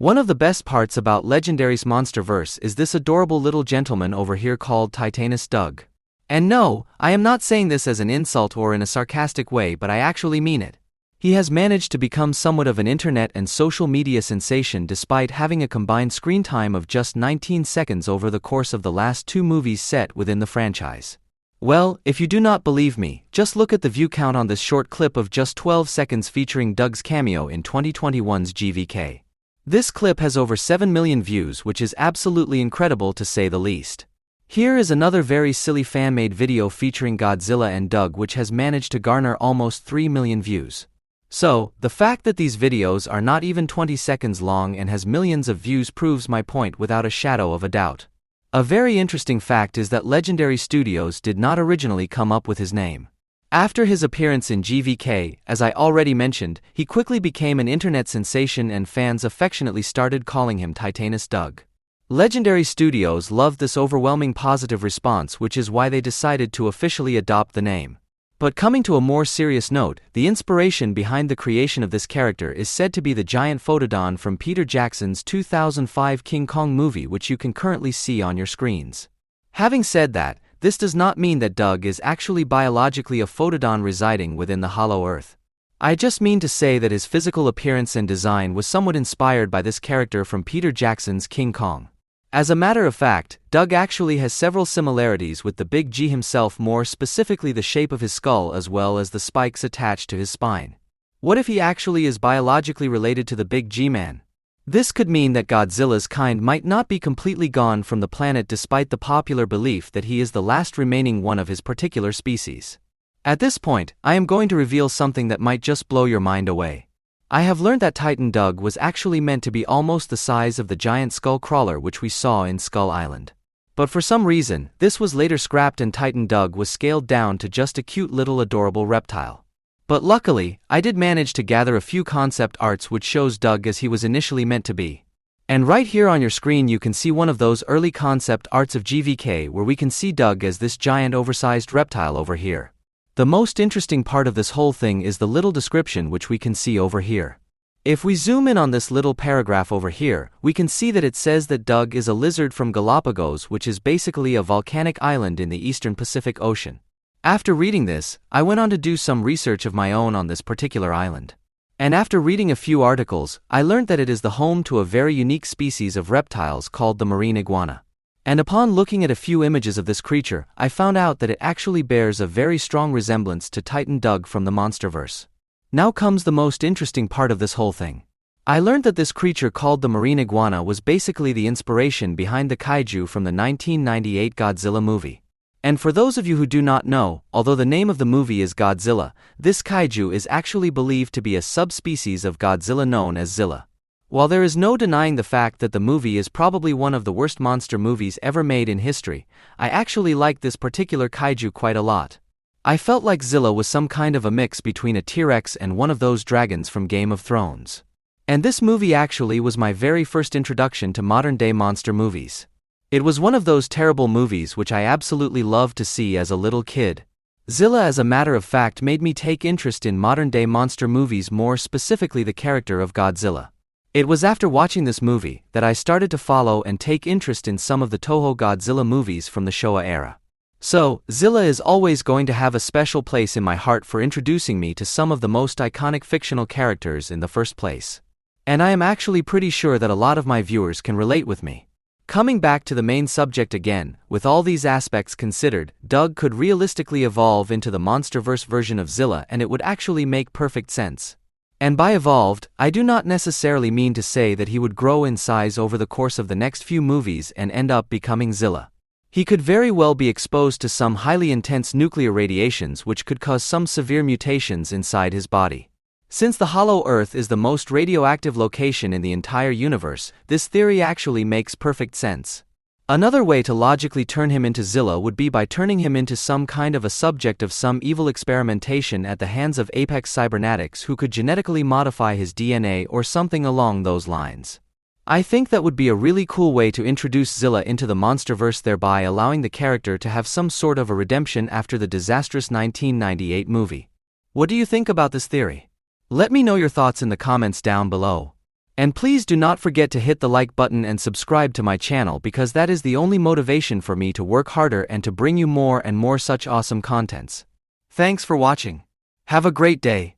One of the best parts about Legendary's Monsterverse is this adorable little gentleman over here called Titanus Doug. And no, I am not saying this as an insult or in a sarcastic way, but I actually mean it. He has managed to become somewhat of an internet and social media sensation despite having a combined screen time of just 19 seconds over the course of the last 2 movies set within the franchise. Well, if you do not believe me, just look at the view count on this short clip of just 12 seconds featuring Doug's cameo in 2021's GVK. This clip has over 7 million views, which is absolutely incredible to say the least. Here is another very silly fan-made video featuring Godzilla and Doug, which has managed to garner almost 3 million views. So, the fact that these videos are not even 20 seconds long and has millions of views proves my point without a shadow of a doubt. A very interesting fact is that Legendary Studios did not originally come up with his name. After his appearance in GVK, as I already mentioned, he quickly became an internet sensation and fans affectionately started calling him Titanus Doug. Legendary Studios loved this overwhelming positive response, which is why they decided to officially adopt the name. But coming to a more serious note, the inspiration behind the creation of this character is said to be the giant photodon from Peter Jackson's 2005 King Kong movie, which you can currently see on your screens. Having said that, this does not mean that Doug is actually biologically a photodon residing within the hollow earth. I just mean to say that his physical appearance and design was somewhat inspired by this character from Peter Jackson's King Kong. As a matter of fact, Doug actually has several similarities with the Big G himself, more specifically the shape of his skull as well as the spikes attached to his spine. What if he actually is biologically related to the Big G man? This could mean that Godzilla's kind might not be completely gone from the planet despite the popular belief that he is the last remaining one of his particular species. At this point, I am going to reveal something that might just blow your mind away. I have learned that Titan Doug was actually meant to be almost the size of the giant skull crawler which we saw in Skull Island. But for some reason, this was later scrapped and Titan Doug was scaled down to just a cute little adorable reptile. But luckily, I did manage to gather a few concept arts which shows Doug as he was initially meant to be. And right here on your screen you can see one of those early concept arts of GVK where we can see Doug as this giant oversized reptile over here. The most interesting part of this whole thing is the little description which we can see over here. If we zoom in on this little paragraph over here, we can see that it says that Doug is a lizard from Galapagos, which is basically a volcanic island in the eastern Pacific Ocean. After reading this, I went on to do some research of my own on this particular island. And after reading a few articles, I learned that it is the home to a very unique species of reptiles called the marine iguana. And upon looking at a few images of this creature, I found out that it actually bears a very strong resemblance to Titan Doug from the Monsterverse. Now comes the most interesting part of this whole thing. I learned that this creature called the marine iguana was basically the inspiration behind the kaiju from the 1998 Godzilla movie. And for those of you who do not know, although the name of the movie is Godzilla, this kaiju is actually believed to be a subspecies of Godzilla known as Zilla. While there is no denying the fact that the movie is probably one of the worst monster movies ever made in history, I actually like this particular kaiju quite a lot. I felt like Zilla was some kind of a mix between a T-Rex and one of those dragons from Game of Thrones. And this movie actually was my very first introduction to modern-day monster movies. It was one of those terrible movies which I absolutely loved to see as a little kid. Zilla, as a matter of fact, made me take interest in modern-day monster movies, more specifically the character of Godzilla. It was after watching this movie that I started to follow and take interest in some of the Toho Godzilla movies from the Showa era. So, Zilla is always going to have a special place in my heart for introducing me to some of the most iconic fictional characters in the first place. And I am actually pretty sure that a lot of my viewers can relate with me. Coming back to the main subject again, with all these aspects considered, Doug could realistically evolve into the Monsterverse version of Zilla, and it would actually make perfect sense. And by evolved, I do not necessarily mean to say that he would grow in size over the course of the next few movies and end up becoming Zilla. He could very well be exposed to some highly intense nuclear radiations which could cause some severe mutations inside his body. Since the Hollow Earth is the most radioactive location in the entire universe, this theory actually makes perfect sense. Another way to logically turn him into Zilla would be by turning him into some kind of a subject of some evil experimentation at the hands of Apex Cybernetics, who could genetically modify his DNA or something along those lines. I think that would be a really cool way to introduce Zilla into the Monsterverse, thereby allowing the character to have some sort of a redemption after the disastrous 1998 movie. What do you think about this theory? Let me know your thoughts in the comments down below. And please do not forget to hit the like button and subscribe to my channel because that is the only motivation for me to work harder and to bring you more and more such awesome contents. Thanks for watching. Have a great day.